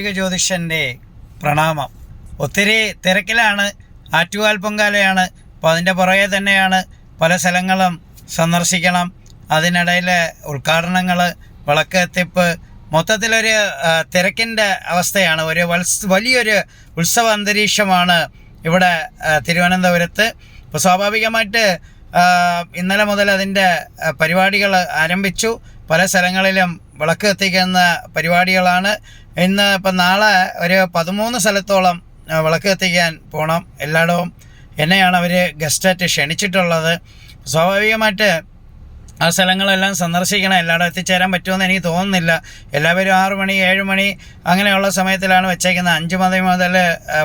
ജ്യോതിഷൻ്റെ പ്രണാമം. ഒത്തിരി തിരക്കിലാണ്. ആറ്റുകാൽ പൊങ്കാലയാണ്. അപ്പോൾ അതിൻ്റെ പുറകെ തന്നെയാണ് പല സ്ഥലങ്ങളും സന്ദർശിക്കണം. അതിനിടയിൽ ഉദ്ഘാടനങ്ങൾ, വിളക്ക് എത്തിപ്പ്, മൊത്തത്തിലൊരു തിരക്കിൻ്റെ അവസ്ഥയാണ്. വലിയൊരു ഉത്സവ അന്തരീക്ഷമാണ് ഇവിടെ തിരുവനന്തപുരത്ത്. ഇപ്പോൾ സ്വാഭാവികമായിട്ട് ഇന്നലെ മുതൽ അതിൻ്റെ പരിപാടികൾ ആരംഭിച്ചു. പല സ്ഥലങ്ങളിലും വിളക്ക് എത്തിക്കുന്ന പരിപാടികളാണ്. ഇപ്പം നാളെ ഒരു 13 സ്ഥലത്തോളം വിളക്ക് എത്തിക്കാൻ പോകണം. എല്ലായിടവും എന്നെയാണ് അവർ ഗസ്റ്റായിട്ട് ക്ഷണിച്ചിട്ടുള്ളത്. സ്വാഭാവികമായിട്ട് ആ സ്ഥലങ്ങളെല്ലാം സന്ദർശിക്കണം. എല്ലായിടും എത്തിച്ചേരാൻ പറ്റുമെന്ന് എനിക്ക് തോന്നുന്നില്ല. എല്ലാവരും 6 മണി 7 മണി അങ്ങനെയുള്ള സമയത്തിലാണ് വെച്ചേക്കുന്നത്. 5 മണി മുതൽ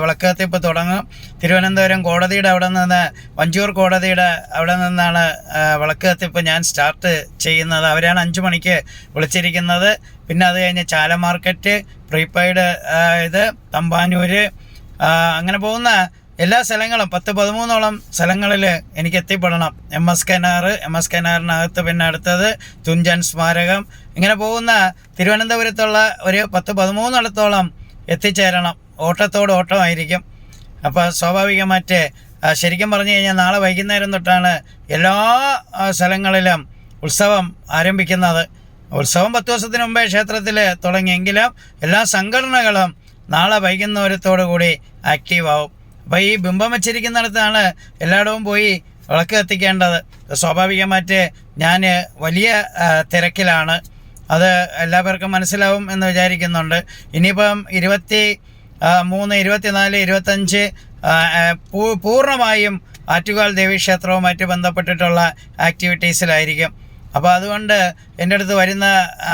വിളക്ക് കത്തിപ്പ് തുടങ്ങും. തിരുവനന്തപുരം കോടതിയുടെ അവിടെ നിന്ന്, വഞ്ചൂർ കോടതിയുടെ അവിടെ നിന്നാണ് വിളക്ക് കത്തിപ്പ് ഞാൻ സ്റ്റാർട്ട് ചെയ്യുന്നത്. അവരാണ് 5 മണിക്ക് വിളിച്ചിരിക്കുന്നത്. പിന്നെ അത് കഴിഞ്ഞ് ചാല മാർക്കറ്റ്, പ്രീപെയ്ഡ് തമ്പാനൂർ, അങ്ങനെ പോകുന്ന എല്ലാ സ്ഥലങ്ങളും 10-13ഓളം സ്ഥലങ്ങളിൽ എനിക്ക് എത്തിപ്പെടണം. MS കനാറിനകത്ത്, പിന്നെ അടുത്തത് തുഞ്ചൻ സ്മാരകം, ഇങ്ങനെ പോകുന്ന തിരുവനന്തപുരത്തുള്ള ഒരു 10-13 എത്തിച്ചേരണം. ഓട്ടമായിരിക്കും. അപ്പോൾ സ്വാഭാവികമായിട്ട് ശരിക്കും പറഞ്ഞു കഴിഞ്ഞാൽ നാളെ വൈകുന്നേരം തൊട്ടാണ് എല്ലാ സ്ഥലങ്ങളിലും ഉത്സവം ആരംഭിക്കുന്നത്. ഉത്സവം 10 ദിവസത്തിന് മുമ്പേ ക്ഷേത്രത്തിൽ തുടങ്ങിയെങ്കിലും എല്ലാ സംഘടനകളും നാളെ വൈകുന്നേരത്തോടു കൂടി ആക്റ്റീവാകും. അപ്പോൾ ഈ ബിംബം വെച്ചിരിക്കുന്നിടത്താണ് എല്ലായിടവും പോയി വിളക്ക് കത്തിക്കേണ്ടത്. സ്വാഭാവികമായിട്ട് ഞാൻ വലിയ തിരക്കിലാണ്. അത് എല്ലാവർക്കും മനസ്സിലാവും എന്ന് വിചാരിക്കുന്നുണ്ട്. ഇനിയിപ്പം 23, 24, 25 പൂർണ്ണമായും ആറ്റുകാൽ ദേവീക്ഷേത്രവുമായിട്ട് ബന്ധപ്പെട്ടിട്ടുള്ള ആക്ടിവിറ്റീസിലായിരിക്കും. അപ്പോൾ അതുകൊണ്ട് എൻ്റെ അടുത്ത് വരുന്ന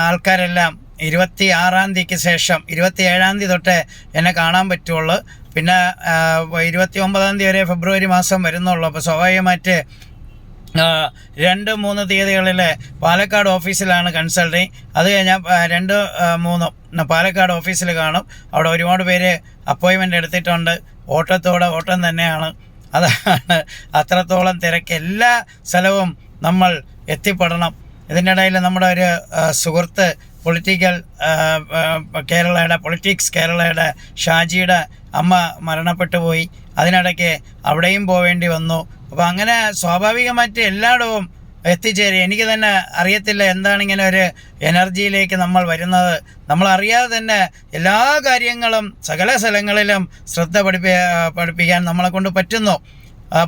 ആൾക്കാരെല്ലാം 26-ാം തീയതിക്ക് ശേഷം 27-ാം തീയതി തൊട്ട് എന്നെ കാണാൻ പറ്റുള്ളൂ. പിന്നെ 29-ാം തീയതി വരെ ഫെബ്രുവരി മാസം വരുന്നുള്ളൂ. അപ്പോൾ സ്വാഭാവികമായിട്ട് 2-3 തീയതികളിൽ പാലക്കാട് ഓഫീസിലാണ് കൺസൾട്ടിങ്. അത് കഴിഞ്ഞാൽ 2-3 പാലക്കാട് ഓഫീസിൽ കാണും. അവിടെ ഒരുപാട് പേര് അപ്പോയിൻമെൻ്റ് എടുത്തിട്ടുണ്ട്. ഓട്ടം തന്നെയാണ്. അതാണ് അത്രത്തോളം തിരക്ക്. എല്ലാ സ്ഥലവും നമ്മൾ എത്തിപ്പെടണം. ഇതിൻ്റെ ഇടയിൽ നമ്മുടെ ഒരു സുഹൃത്ത് പൊളിറ്റിക്സ് കേരളയുടെ ഷാജിയുടെ അമ്മ മരണപ്പെട്ടു പോയി. അതിനിടയ്ക്ക് അവിടെയും പോവേണ്ടി വന്നു. അപ്പോൾ അങ്ങനെ സ്വാഭാവികമായിട്ട് എല്ലായിടവും എത്തിച്ചേരും. എനിക്ക് തന്നെ അറിയത്തില്ല എന്താണ് ഇങ്ങനെ ഒരു എനർജിയിലേക്ക് നമ്മൾ വരുന്നത്. നമ്മളറിയാതെ തന്നെ എല്ലാ കാര്യങ്ങളും സകല സ്ഥലങ്ങളിലും ശ്രദ്ധ പഠിപ്പിക്കാൻ നമ്മളെ കൊണ്ട് പറ്റുന്നു.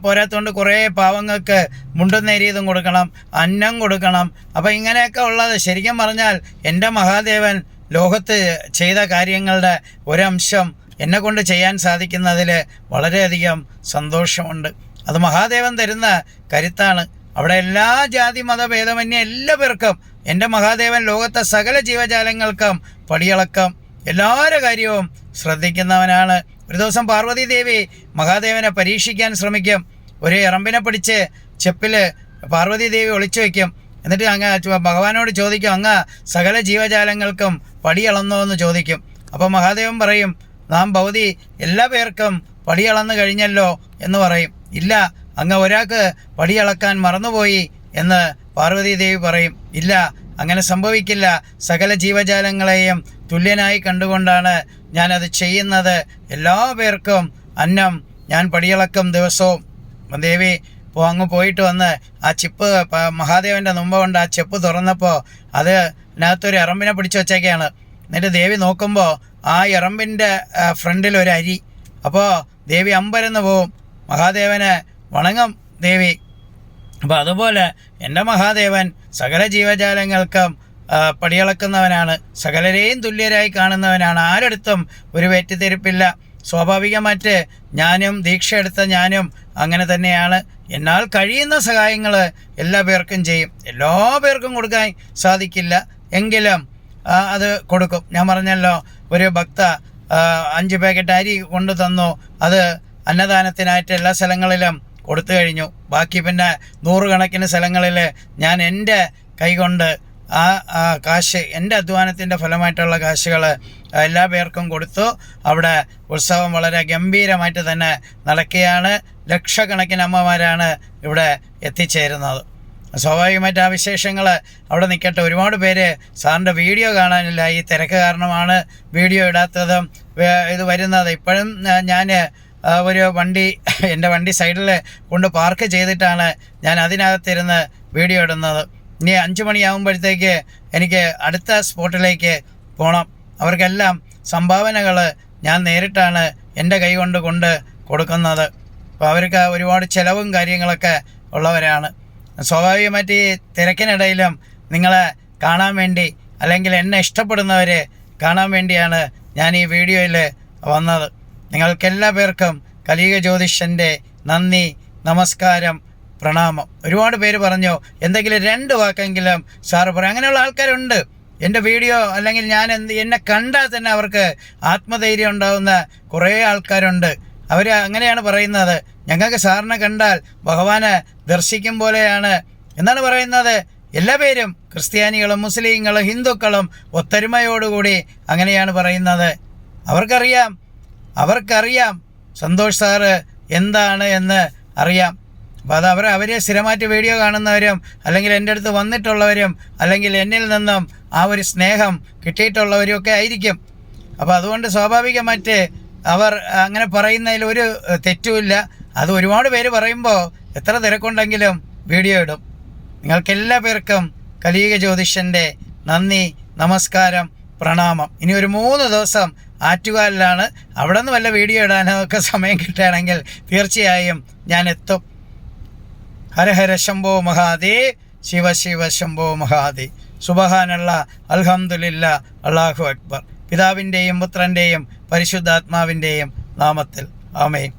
പോരാത്തതുകൊണ്ട് കുറേ പാവങ്ങൾക്ക് മുണ്ടും നേരിയതും കൊടുക്കണം, അന്നം കൊടുക്കണം. അപ്പോൾ ഇങ്ങനെയൊക്കെ ഉള്ളത് ശരിക്കും പറഞ്ഞാൽ എൻ്റെ മഹാദേവൻ ലോകത്ത് ചെയ്ത കാര്യങ്ങളുടെ ഒരംശം എന്നെക്കൊണ്ട് ചെയ്യാൻ സാധിക്കുന്നതിൽ വളരെയധികം സന്തോഷമുണ്ട്. അത് മഹാദേവൻ തരുന്ന കരുത്താണ്. അവിടെ എല്ലാ ജാതി മതഭേദമന്യേ എല്ലാവർക്കും എൻ്റെ മഹാദേവൻ ലോകത്തെ സകല ജീവജാലങ്ങൾക്കും പടിയളക്കം എല്ലാവരുടെ കാര്യവും ശ്രദ്ധിക്കുന്നവനാണ്. ഒരു ദിവസം പാർവതി ദേവി മഹാദേവനെ പരീക്ഷിക്കാൻ ശ്രമിക്കും. ഒരു എറമ്പിനെ പിടിച്ച് ചെപ്പിൽ പാർവതി ദേവി ഒളിച്ചു വയ്ക്കും. എന്നിട്ട് ഭഗവാനോട് ചോദിക്കും, അങ്ങ് സകല ജീവജാലങ്ങൾക്കും പടിയളന്നോ എന്ന് ചോദിക്കും. അപ്പോൾ മഹാദേവൻ പറയും, നാം ഭൗതി എല്ലാ പേർക്കും പടിയളന്ന് കഴിഞ്ഞല്ലോ എന്ന് പറയും. ഇല്ല, അങ്ങ് ഒരാൾക്ക് പടിയളക്കാൻ മറന്നുപോയി എന്ന് പാർവതി ദേവി പറയും. ഇല്ല, അങ്ങനെ സംഭവിക്കില്ല. സകല ജീവജാലങ്ങളെയും തുല്യനായി കണ്ടുകൊണ്ടാണ് ഞാനത് ചെയ്യുന്നത്. എല്ലാ പേർക്കും അന്നം ഞാൻ പടിയളക്കും ദിവസവും. ദേവി അങ്ങ് പോയിട്ട് വന്ന് ആ ചിപ്പ് മഹാദേവൻ്റെ മുമ്പ് കൊണ്ട് ആ ചെപ്പ് തുറന്നപ്പോൾ അതിനകത്തൊരു എറമ്പിനെ പിടിച്ചു വച്ചേക്കാണ്. എന്നിട്ട് ദേവി നോക്കുമ്പോൾ ആ എറമ്പിൻ്റെ ഫ്രണ്ടിൽ ഒരു അരി. അപ്പോൾ ദേവി അമ്പരന്ന് പോവും. മഹാദേവന് വണങ്ങും ദേവി. അപ്പോൾ അതുപോലെ എൻ്റെ മഹാദേവൻ സകല ജീവജാലങ്ങൾക്കും പടിയളക്കുന്നവനാണ്. സകലരെയും തുല്യരായി കാണുന്നവനാണ്. ആരടുത്തും ഒരു വെറ്റിത്തിരിപ്പില്ല. സ്വാഭാവികമായിട്ട് ദീക്ഷ എടുത്ത ഞാനും അങ്ങനെ തന്നെയാണ്. എന്നാൽ കഴിയുന്ന സഹായങ്ങൾ എല്ലാ പേർക്കും ചെയ്യും. എല്ലാ പേർക്കും കൊടുക്കാൻ സാധിക്കില്ല എങ്കിലും അത് കൊടുക്കും. ഞാൻ പറഞ്ഞല്ലോ, ഒരു ഭക്ത 5 പാക്കറ്റ് അരി കൊണ്ടു തന്നു. അത് അന്നദാനത്തിനായിട്ട് എല്ലാ സ്ഥലങ്ങളിലും കൊടുത്തു കഴിഞ്ഞു. ബാക്കി പിന്നെ 100 കണക്കിന് സ്ഥലങ്ങളിൽ ഞാൻ എൻ്റെ കൈകൊണ്ട് ആ കാശ്, എൻ്റെ അധ്വാനത്തിൻ്റെ ഫലമായിട്ടുള്ള കാശുകൾ എല്ലാ പേർക്കും കൊടുത്തു. അവിടെ ഉത്സവം വളരെ ഗംഭീരമായിട്ട് തന്നെ നടക്കുകയാണ്. ലക്ഷക്കണക്കിന് അമ്മമാരാണ് ഇവിടെ എത്തിച്ചേരുന്നത്. സ്വാഭാവികമായിട്ട് ആ വിശേഷങ്ങൾ അവിടെ നിൽക്കട്ടെ. ഒരുപാട് പേര് സാറിൻ്റെ വീഡിയോ കാണാനില്ല, ഈ തിരക്ക് കാരണമാണ് വീഡിയോ ഇടാത്തതും ഇത് വരുന്നത്. ഇപ്പോഴും ഞാൻ ഒരു എൻ്റെ വണ്ടി സൈഡിൽ കൊണ്ട് പാർക്ക് ചെയ്തിട്ടാണ് ഞാൻ അതിനകത്തിരുന്ന് വീഡിയോ ഇടുന്നത്. ഇനി 5 മണിയാകുമ്പോഴത്തേക്ക് എനിക്ക് അടുത്ത സ്പോട്ടിലേക്ക് പോകണം. അവർക്കെല്ലാം സംഭാവനകൾ ഞാൻ നേരിട്ടാണ് എൻ്റെ കൈ കൊണ്ട് കൊടുക്കുന്നത്. അപ്പോൾ അവർക്ക് ഒരുപാട് ചിലവും കാര്യങ്ങളൊക്കെ ഉള്ളവരാണ്. സ്വാഭാവികമായിട്ട് ഈ തിരക്കിനിടയിലും നിങ്ങളെ കാണാൻ വേണ്ടി, അല്ലെങ്കിൽ എന്നെ ഇഷ്ടപ്പെടുന്നവരെ കാണാൻ വേണ്ടിയാണ് ഞാൻ ഈ വീഡിയോയിൽ വന്നത്. നിങ്ങൾക്കെല്ലാ പേർക്കും കലിയുഗ ജ്യോതിഷൻ്റെ നന്ദി, നമസ്കാരം, പ്രണാമം. ഒരുപാട് പേര് പറഞ്ഞു എന്തെങ്കിലും 2 വാക്കെങ്കിലും സാറ് പറയും. അങ്ങനെയുള്ള ആൾക്കാരുണ്ട്. എൻ്റെ വീഡിയോ അല്ലെങ്കിൽ ഞാൻ എന്നെ കണ്ടാൽ തന്നെ അവർക്ക് ആത്മധൈര്യം ഉണ്ടാകുന്ന കുറേ ആൾക്കാരുണ്ട്. അവർ അങ്ങനെയാണ് പറയുന്നത്, ഞങ്ങൾക്ക് സാറിനെ കണ്ടാൽ ഭഗവാനെ ദർശിക്കും പോലെയാണ് എന്നാണ് പറയുന്നത്. എല്ലാ പേരും ക്രിസ്ത്യാനികളും മുസ്ലിങ്ങളും ഹിന്ദുക്കളും ഒത്തൊരുമയോടുകൂടി അങ്ങനെയാണ് പറയുന്നത്. അവർക്കറിയാം സന്തോഷ് സാറ് എന്താണ് എന്ന് അറിയാം. അപ്പോൾ അത് അവർ സ്ഥിരമായിട്ട് വീഡിയോ കാണുന്നവരും, അല്ലെങ്കിൽ എൻ്റെ അടുത്ത് വന്നിട്ടുള്ളവരും, അല്ലെങ്കിൽ എന്നിൽ നിന്നും ആ ഒരു സ്നേഹം കിട്ടിയിട്ടുള്ളവരും ഒക്കെ ആയിരിക്കും. അപ്പോൾ അതുകൊണ്ട് സ്വാഭാവികമായിട്ട് അവർ അങ്ങനെ പറയുന്നതിൽ ഒരു തെറ്റുമില്ല. അത് ഒരുപാട് പേര് പറയുമ്പോൾ എത്ര തിരക്കുണ്ടെങ്കിലും വീഡിയോ ഇടും. നിങ്ങൾക്കെല്ലാ പേർക്കും കലിയുഗ ജ്യോതിഷൻ്റെ നന്ദി, നമസ്കാരം, പ്രണാമം. ഇനി ഒരു 3 ദിവസം ആറ്റുകാലിലാണ്. അവിടെ നിന്ന് വല്ല വീഡിയോ ഇടാനൊക്കെ സമയം കിട്ടുകയാണെങ്കിൽ തീർച്ചയായും ഞാൻ എത്തും. ഹര ഹര ശംഭോ മഹാദേവ്, ശിവ ശിവ ശംഭോ മഹാദേവ്. സുബ്ഹാനല്ലാഹ്, അൽഹംദുലില്ലാഹ്, അല്ലാഹു അക്ബർ. പിതാവിൻ്റെയും പുത്രൻ്റെയും പരിശുദ്ധാത്മാവിൻ്റെയും നാമത്തിൽ ആമേൻ.